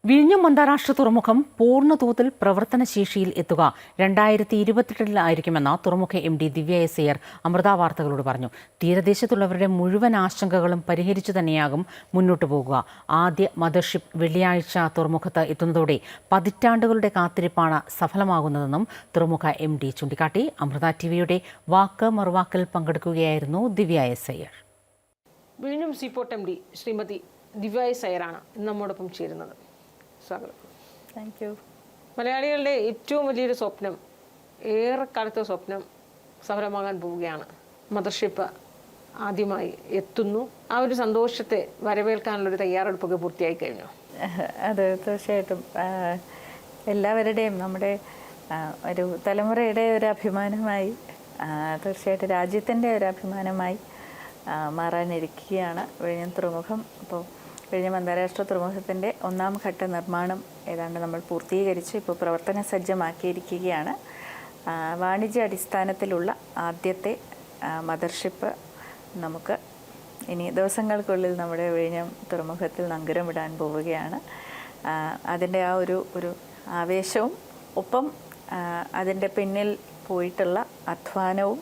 വിഴിഞ്ഞം അന്താരാഷ്ട്ര തുറമുഖം പൂർണ്ണതോതിൽ പ്രവർത്തനശേഷിയിൽ എത്തുക 2028-ലായിരിക്കുമെന്ന് തുറമുഖ MD ദിവ്യ എസ് അയ്യർ അമൃത വാർത്തകളോട് പറഞ്ഞു. തീരദേശത്തുള്ളവരുടെ മുഴുവൻ ആശങ്കകളും പരിഹരിച്ചു തന്നെയാകും മുന്നോട്ടു പോകുക. ആദ്യ മദർഷിപ്പ് വെള്ളിയാഴ്ച തുറമുഖത്ത് എത്തുന്നതോടെ പതിറ്റാണ്ടുകളുടെ കാത്തിരിപ്പാണ് സഫലമാകുന്നതെന്നും തുറമുഖ MD ചൂണ്ടിക്കാട്ടി. അമൃത TVയുടെ വാക്ക് മറുവാക്കിൽ പങ്കെടുക്കുകയായിരുന്നു ദിവ്യ എസ് അയ്യർ. വിഴിഞ്ഞം സീപോർട്ട് MD ശ്രീമതി ദിവ്യ എസ് അയ്യറാണ് നമ്മോടൊപ്പം ചേരുന്നത്. സ്വാഗതം. Thank you. മലയാളികളുടെ ഏറ്റവും വലിയൊരു സ്വപ്നം, ഏറെക്കാലത്തെ സ്വപ്നം സഫലമാകാൻ പോവുകയാണ്. മദർഷിപ്പ് ആദ്യമായി എത്തുന്നു. ആ ഒരു സന്തോഷത്തെ വരവേൽക്കാനുള്ളൊരു തയ്യാറെടുപ്പൊക്കെ പൂർത്തിയായി കഴിഞ്ഞു. അത് തീർച്ചയായിട്ടും എല്ലാവരുടെയും നമ്മുടെ ഒരു തലമുറയുടെ ഒരു അഭിമാനമായി, തീർച്ചയായിട്ടും രാജ്യത്തിൻ്റെ ഒരു അഭിമാനമായി മാറാനിരിക്കുകയാണ് വിഴിഞ്ഞം തുറമുഖം. അപ്പോൾ വിഴിഞ്ഞം അന്താരാഷ്ട്ര തുറമുഖത്തിൻ്റെ ഒന്നാം ഘട്ട നിർമ്മാണം ഏതാണ്ട് നമ്മൾ പൂർത്തീകരിച്ച് ഇപ്പോൾ പ്രവർത്തന സജ്ജമാക്കിയിരിക്കുകയാണ്. വാണിജ്യ അടിസ്ഥാനത്തിലുള്ള ആദ്യത്തെ മദർഷിപ്പ് നമുക്ക് ഇനി ദിവസങ്ങൾക്കുള്ളിൽ നമ്മുടെ വിഴിഞ്ഞം തുറമുഖത്തിൽ നങ്കൂരം വിടാൻ പോവുകയാണ്. അതിൻ്റെ ആ ഒരു ആവേശവും ഒപ്പം അതിൻ്റെ പിന്നിൽ പോയിട്ടുള്ള അധ്വാനവും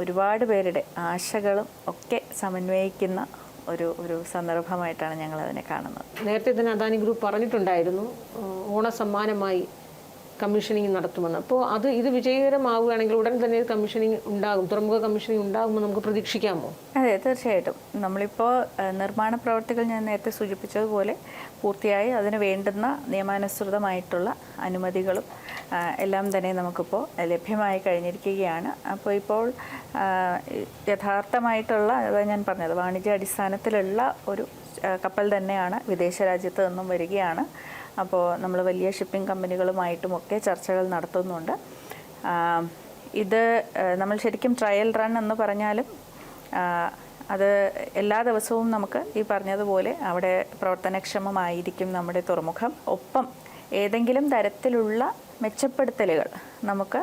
ഒരുപാട് പേരുടെ ആശകളും ഒക്കെ സമന്വയിക്കുന്ന ഒരു സന്ദർഭമായിട്ടാണ് ഞങ്ങൾ അതിനെ കാണുന്നത്. നേരത്തെ തന്നെ അദാനി ഗ്രൂപ്പ് പറഞ്ഞിട്ടുണ്ടായിരുന്നു ഓണസമ്മാനമായി കമ്മീഷനിങ് നടത്തുമെന്ന്. അപ്പോൾ ഇത് വിജയകരമാവുകയാണെങ്കിൽ ഉടൻ തന്നെ കമ്മീഷനിങ് ഉണ്ടാകും, തുറമുഖ കമ്മീഷനിങ് ഉണ്ടാകുമെന്ന് നമുക്ക് പ്രതീക്ഷിക്കാമോ? അതെ, തീർച്ചയായിട്ടും. നമ്മളിപ്പോൾ നിർമ്മാണ പ്രവർത്തികൾ ഞാൻ നേരത്തെ സൂചിപ്പിച്ചതുപോലെ പൂർത്തിയായി അതിന് വേണ്ടുന്ന നിയമാനുസൃതമായിട്ടുള്ള അനുമതികളും എല്ലാം തന്നെ നമുക്കിപ്പോൾ ലഭ്യമായി കഴിഞ്ഞിരിക്കുകയാണ്. അപ്പോൾ ഇപ്പോൾ യഥാർത്ഥമായിട്ടുള്ള ഞാൻ പറഞ്ഞത് വാണിജ്യ അടിസ്ഥാനത്തിലുള്ള ഒരു കപ്പൽ തന്നെയാണ് വിദേശ രാജ്യത്ത് നിന്നും വരികയാണ്. അപ്പോൾ നമ്മൾ വലിയ ഷിപ്പിംഗ് കമ്പനികളുമായിട്ടുമൊക്കെ ചർച്ചകൾ നടത്തുന്നുണ്ട്. ഇത് നമ്മൾ ശരിക്കും ട്രയൽ റൺ എന്ന് പറഞ്ഞാലും അത് എല്ലാ ദിവസവും നമുക്ക് ഈ പറഞ്ഞതുപോലെ അവിടെ പ്രവർത്തനക്ഷമമായിരിക്കും നമ്മുടെ തുറമുഖം. ഒപ്പം ഏതെങ്കിലും തരത്തിലുള്ള മെച്ചപ്പെടുത്തലുകൾ നമുക്ക്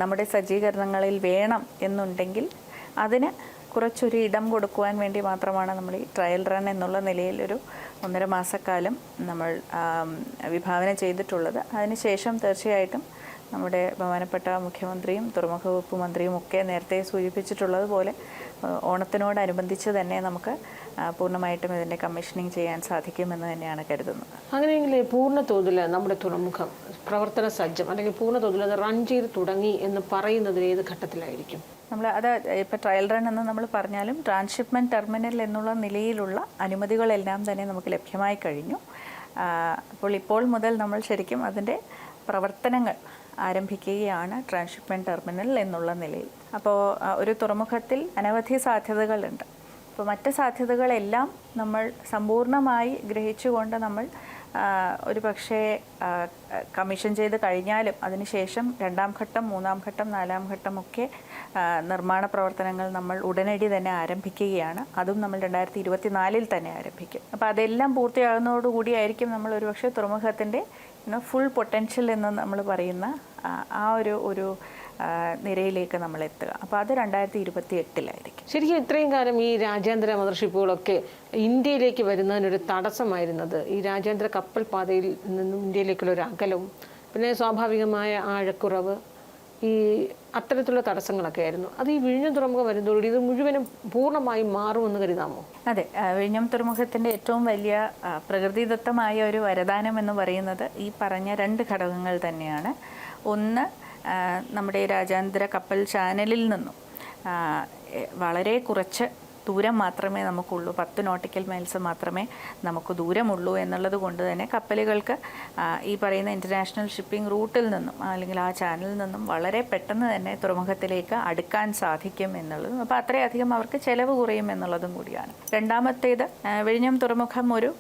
നമ്മുടെ സജ്ജീകരണങ്ങളിൽ വേണം എന്നുണ്ടെങ്കിൽ അതിന് കുറച്ചൊരു ഇടം കൊടുക്കുവാൻ വേണ്ടി മാത്രമാണ് നമ്മൾ ഈ ട്രയൽ റൺ എന്നുള്ള നിലയിൽ ഒരു 1.5 മാസക്കാലം നമ്മൾ വിഭാവനം ചെയ്തിട്ടുള്ളത്. അതിനുശേഷം തീർച്ചയായിട്ടും നമ്മുടെ ബഹുമാനപ്പെട്ട മുഖ്യമന്ത്രിയും തുറമുഖ വകുപ്പ് മന്ത്രിയും ഒക്കെ നേരത്തെ സൂചിപ്പിച്ചിട്ടുള്ളതുപോലെ ഓണത്തിനോടനുബന്ധിച്ച് തന്നെ നമുക്ക് പൂർണ്ണമായിട്ടും ഇതിൻ്റെ കമ്മീഷനിങ് ചെയ്യാൻ സാധിക്കുമെന്ന് തന്നെയാണ് കരുതുന്നത്. അങ്ങനെയെങ്കിൽ പൂർണ്ണ തോതിൽ നമ്മുടെ തുറമുഖം പ്രവർത്തന സജ്ജം അല്ലെങ്കിൽ പൂർണ്ണ തോതിൽ അത് റൺ ചെയ്ത് തുടങ്ങി എന്ന് പറയുന്നതിൽ ഏത് ഘട്ടത്തിലായിരിക്കും? നമ്മൾ അത് ഇപ്പോൾ ട്രയൽ റൺ എന്ന് നമ്മൾ പറഞ്ഞാലും ട്രാൻസ്ഷിപ്മെൻറ്റ് ടെർമിനൽ എന്നുള്ള നിലയിലുള്ള അനുമതികളെല്ലാം തന്നെ നമുക്ക് ലഭ്യമായി കഴിഞ്ഞു. ഇപ്പോൾ മുതൽ നമ്മൾ ശരിക്കും അതിൻ്റെ പ്രവർത്തനങ്ങൾ ആരംഭിക്കുകയാണ് ട്രാൻസ്ഷിപ്മെൻറ്റ് ടെർമിനൽ എന്നുള്ള നിലയിൽ. അപ്പോൾ ഒരു തുറമുഖത്തിൽ അനവധി സാധ്യതകളുണ്ട്. അപ്പോൾ മറ്റ് സാധ്യതകളെല്ലാം നമ്മൾ സമ്പൂർണ്ണമായി ഗ്രഹിച്ചുകൊണ്ട് നമ്മൾ ഒരു പക്ഷേ കമ്മീഷൻ ചെയ്ത് കഴിഞ്ഞാലും അതിനുശേഷം 2ാം ഘട്ടം 3ാം ഘട്ടം 4ാം ഘട്ടമൊക്കെ നിർമ്മാണ പ്രവർത്തനങ്ങൾ നമ്മൾ ഉടനടി തന്നെ ആരംഭിക്കുകയാണ്. അതും നമ്മൾ 2024-ൽ തന്നെ ആരംഭിക്കും. അപ്പോൾ അതെല്ലാം പൂർത്തിയാകുന്നതോടുകൂടിയായിരിക്കും നമ്മൾ ഒരുപക്ഷെ തുറമുഖത്തിൻ്റെ ഫുൾ പൊട്ടൻഷ്യൽ എന്ന് നമ്മൾ പറയുന്ന ആ ഒരു നിരയിലേക്ക് നമ്മൾ എത്തുക. അപ്പോൾ അത് 2028-ലായിരിക്കും. ശരിക്കും ഇത്രയും കാലം ഈ രാജ്യാന്തര മദർഷിപ്പുകളൊക്കെ ഇന്ത്യയിലേക്ക് വരുന്നതിനൊരു തടസ്സമായിരുന്നത് ഈ രാജ്യാന്തര കപ്പൽ പാതയിൽ നിന്നും ഇന്ത്യയിലേക്കുള്ള ഒരു അകലവും പിന്നെ സ്വാഭാവികമായ ആഴക്കുറവ്, ഈ അത്തരത്തിലുള്ള തടസ്സങ്ങളൊക്കെ ആയിരുന്നു. അത് ഈ വിഴിഞ്ഞം തുറമുഖം വരുന്നതോടുകൂടി ഇത് മുഴുവനും പൂർണ്ണമായും മാറുമെന്ന് കരുതാമോ? അതെ, വിഴിഞ്ഞം തുറമുഖത്തിൻ്റെ ഏറ്റവും വലിയ പ്രകൃതിദത്തമായ ഒരു വരദാനം എന്ന് പറയുന്നത് ഈ പറഞ്ഞ 2 ഘടകങ്ങൾ തന്നെയാണ്. ഒന്ന്, നമ്മുടെ രാജ്യാന്തര കപ്പൽ ചാനലിൽ നിന്നും വളരെ കുറച്ച് ദൂരം മാത്രമേ നമുക്കുള്ളൂ, 10 നോട്ടിക്കൽ മൈൽസ് മാത്രമേ നമുക്ക് ദൂരമുള്ളൂ എന്നുള്ളത് കൊണ്ട് തന്നെ കപ്പലുകൾക്ക് ഈ പറയുന്ന ഇൻ്റർനാഷണൽ ഷിപ്പിംഗ് റൂട്ടിൽ നിന്നും അല്ലെങ്കിൽ ആ ചാനലിൽ നിന്നും വളരെ പെട്ടെന്ന് തന്നെ തുറമുഖത്തിലേക്ക് അടുക്കാൻ സാധിക്കും എന്നുള്ളതും, അപ്പോൾ അത്രയധികം അവർക്ക് ചിലവ് കുറയും എന്നുള്ളതും കൂടിയാണ്. രണ്ടാമത്തേത്, വിഴിഞ്ഞം തുറമുഖം ഒരു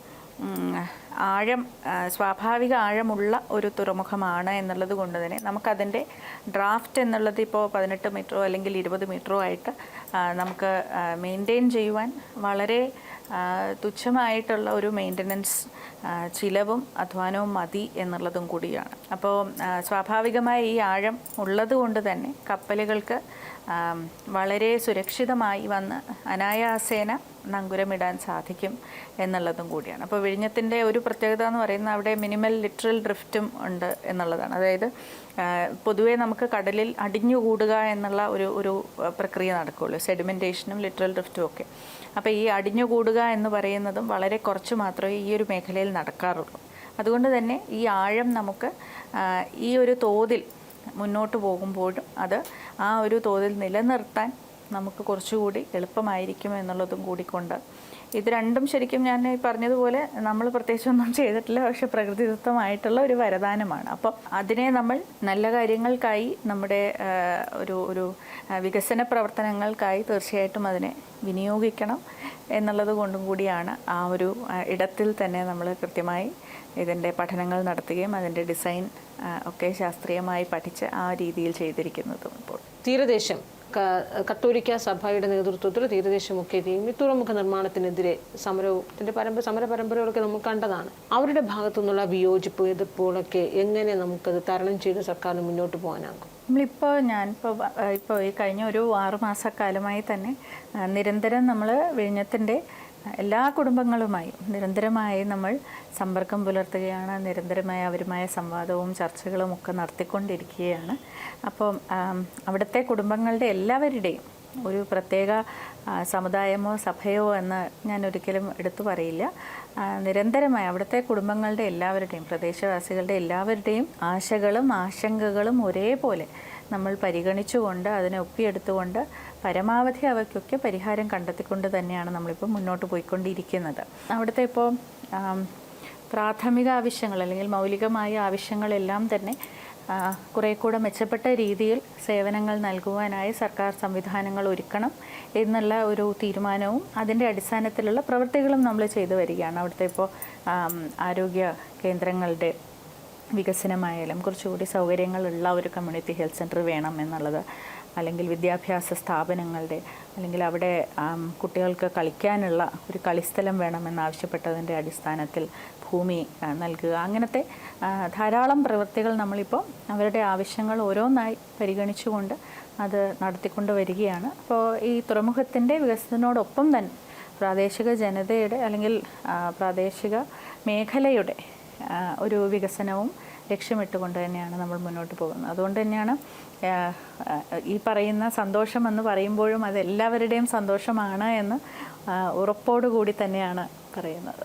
സ്വാഭാവിക ആഴമുള്ള ഒരു തുറമുഖമാണ് എന്നുള്ളത് കൊണ്ട് തന്നെ നമുക്കതിൻ്റെ ഡ്രാഫ്റ്റ് എന്നുള്ളത് ഇപ്പോൾ 18 മീറ്ററോ അല്ലെങ്കിൽ 20 മീറ്ററോ ആയിട്ട് നമുക്ക് മെയിൻറ്റെയിൻ ചെയ്യുവാൻ വളരെ തുച്ഛമായിട്ടുള്ള ഒരു മെയിൻ്റനൻസ് ചിലവും അധ്വാനവും മതി എന്നുള്ളതും കൂടിയാണ്. അപ്പോൾ സ്വാഭാവികമായി ഈ ആഴം ഉള്ളത് കൊണ്ട് തന്നെ കപ്പലുകൾക്ക് വളരെ സുരക്ഷിതമായി വന്ന് അനായാസേന നങ്കുരമിടാൻ സാധിക്കും എന്നുള്ളതും കൂടിയാണ്. അപ്പോൾ വിഴിഞ്ഞത്തിൻ്റെ ഒരു പ്രത്യേകത എന്ന് പറയുന്നത് അവിടെ മിനിമൽ ലിറ്ററൽ ഡ്രിഫ്റ്റും ഉണ്ട് എന്നുള്ളതാണ്. അതായത് പൊതുവേ നമുക്ക് കടലിൽ അടിഞ്ഞുകൂടുക എന്നുള്ള ഒരു പ്രക്രിയ നടക്കുകയുള്ളൂ, സെഡിമെൻറ്റേഷനും ലിറ്ററൽ ഡ്രിഫ്റ്റും ഒക്കെ. അപ്പോൾ ഈ അടിഞ്ഞുകൂടുക എന്ന് പറയുന്നതും വളരെ കുറച്ച് മാത്രമേ ഈ ഒരു മേഖലയിൽ നടക്കാറുള്ളൂ. അതുകൊണ്ട് തന്നെ ഈ ആഴം നമുക്ക് ഈ ഒരു തോതിൽ മുന്നോട്ട് പോകുമ്പോഴും അത് ആ ഒരു തോതിൽ നിലനിർത്താൻ നമുക്ക് കുറച്ചുകൂടി എളുപ്പമായിരിക്കും എന്നുള്ളതും കൂടിക്കൊണ്ട് ഇത് രണ്ടും ശരിക്കും ഞാൻ പറഞ്ഞതുപോലെ നമ്മൾ പ്രത്യേകിച്ചൊന്നും ചെയ്തിട്ടില്ല, പക്ഷെ പ്രകൃതിദത്തമായിട്ടുള്ള ഒരു വരദാനമാണ്. അപ്പോൾ അതിനെ നമ്മൾ നല്ല കാര്യങ്ങൾക്കായി നമ്മുടെ ഒരു വികസന പ്രവർത്തനങ്ങൾക്കായി തീർച്ചയായിട്ടും അതിനെ വിനിയോഗിക്കണം എന്നുള്ളത് കൊണ്ടും കൂടിയാണ് ആ ഒരു ഇടത്തിൽ തന്നെ നമ്മൾ കൃത്യമായി ഇതിൻ്റെ പഠനങ്ങൾ നടത്തുകയും അതിൻ്റെ ഡിസൈൻ ഒക്കെ ശാസ്ത്രീയമായി പഠിച്ച് ആ രീതിയിൽ ചെയ്തിരിക്കുന്നതും. ഇപ്പോൾ തീരദേശം കത്തോലിക്ക സഭയുടെ നേതൃത്വത്തിൽ തീരദേശമൊക്കെ ചെയ്യും ഈ തുറമുഖ നിർമ്മാണത്തിനെതിരെ സമര പരമ്പരകളൊക്കെ നമ്മൾ കണ്ടതാണ്. അവരുടെ ഭാഗത്തു നിന്നുള്ള വിയോജിപ്പ് എതിർപ്പുകളൊക്കെ എങ്ങനെ നമുക്കത് തരണം ചെയ്ത് സർക്കാരിന് മുന്നോട്ട് പോകാനാകും? ഞാനിപ്പോൾ ഈ കഴിഞ്ഞ ഒരു 6 മാസക്കാലമായി തന്നെ നിരന്തരം നമ്മൾ വിഴിഞ്ഞത്തിൻ്റെ എല്ലാ കുടുംബങ്ങളുമായും നിരന്തരമായി നമ്മൾ സമ്പർക്കം പുലർത്തുകയാണ്. നിരന്തരമായി അവരുമായ സംവാദവും ചർച്ചകളും ഒക്കെ നടത്തിക്കൊണ്ടിരിക്കുകയാണ്. അപ്പോൾ അവിടുത്തെ കുടുംബങ്ങളുടെ എല്ലാവരുടെയും ഒരു പ്രത്യേക സമുദായമോ സഭയോ എന്ന് ഞാൻ ഒരിക്കലും എടുത്തു പറയില്ല. നിരന്തരമായി അവിടുത്തെ കുടുംബങ്ങളുടെ എല്ലാവരുടെയും പ്രദേശവാസികളുടെ എല്ലാവരുടെയും ആശകളും ആശങ്കകളും ഒരേപോലെ നമ്മൾ പരിഗണിച്ചുകൊണ്ട് അതിനെ ഒപ്പിയെടുത്തുകൊണ്ട് പരമാവധി അവയ്ക്കൊക്കെ പരിഹാരം കണ്ടെത്തിക്കൊണ്ട് തന്നെയാണ് നമ്മളിപ്പോൾ മുന്നോട്ട് പോയിക്കൊണ്ടിരിക്കുന്നത്. അവിടുത്തെ ഇപ്പോൾ പ്രാഥമിക ആവശ്യങ്ങൾ അല്ലെങ്കിൽ മൗലികമായ ആവശ്യങ്ങളെല്ലാം തന്നെ കുറേ കൂടെ മെച്ചപ്പെട്ട രീതിയിൽ സേവനങ്ങൾ നൽകുവാനായി സർക്കാർ സംവിധാനങ്ങൾ ഒരുക്കണം എന്നുള്ള ഒരു തീരുമാനവും അതിൻ്റെ അടിസ്ഥാനത്തിലുള്ള പ്രവൃത്തികളും നമ്മൾ ചെയ്തു വരികയാണ്. അവിടുത്തെ ഇപ്പോൾ ആരോഗ്യ കേന്ദ്രങ്ങളുടെ വികസനമായാലും കുറച്ചുകൂടി സൗകര്യങ്ങളുള്ള ഒരു കമ്മ്യൂണിറ്റി ഹെൽത്ത് സെൻറ്റർ വേണം എന്നുള്ളത്, അല്ലെങ്കിൽ വിദ്യാഭ്യാസ സ്ഥാപനങ്ങളുടെ അല്ലെങ്കിൽ അവിടെ കുട്ടികൾക്ക് കളിക്കാനുള്ള ഒരു കളിസ്ഥലം വേണമെന്നാവശ്യപ്പെട്ടതിൻ്റെ അടിസ്ഥാനത്തിൽ ഭൂമി നൽകുക, അങ്ങനത്തെ ധാരാളം പ്രവൃത്തികൾ നമ്മളിപ്പോൾ അവരുടെ ആവശ്യങ്ങൾ ഓരോന്നായി പരിഗണിച്ചുകൊണ്ട് അത് നടത്തിക്കൊണ്ട് വരികയാണ്. അപ്പോൾ ഈ തുറമുഖത്തിൻ്റെ വികസനത്തോടൊപ്പം തന്നെ പ്രാദേശിക ജനതയുടെ അല്ലെങ്കിൽ പ്രാദേശിക മേഖലയുടെ ഒരു വികസനവും ലക്ഷ്യമിട്ടുകൊണ്ട് തന്നെയാണ് നമ്മൾ മുന്നോട്ട് പോകുന്നത്. അതുകൊണ്ട് തന്നെയാണ് ഈ പറയുന്ന സന്തോഷം എന്ന് പറയുമ്പോഴും അത് എല്ലാവരുടെയും സന്തോഷമാണ് എന്ന് ഉറപ്പോടുകൂടി തന്നെയാണ് പറയുന്നത്.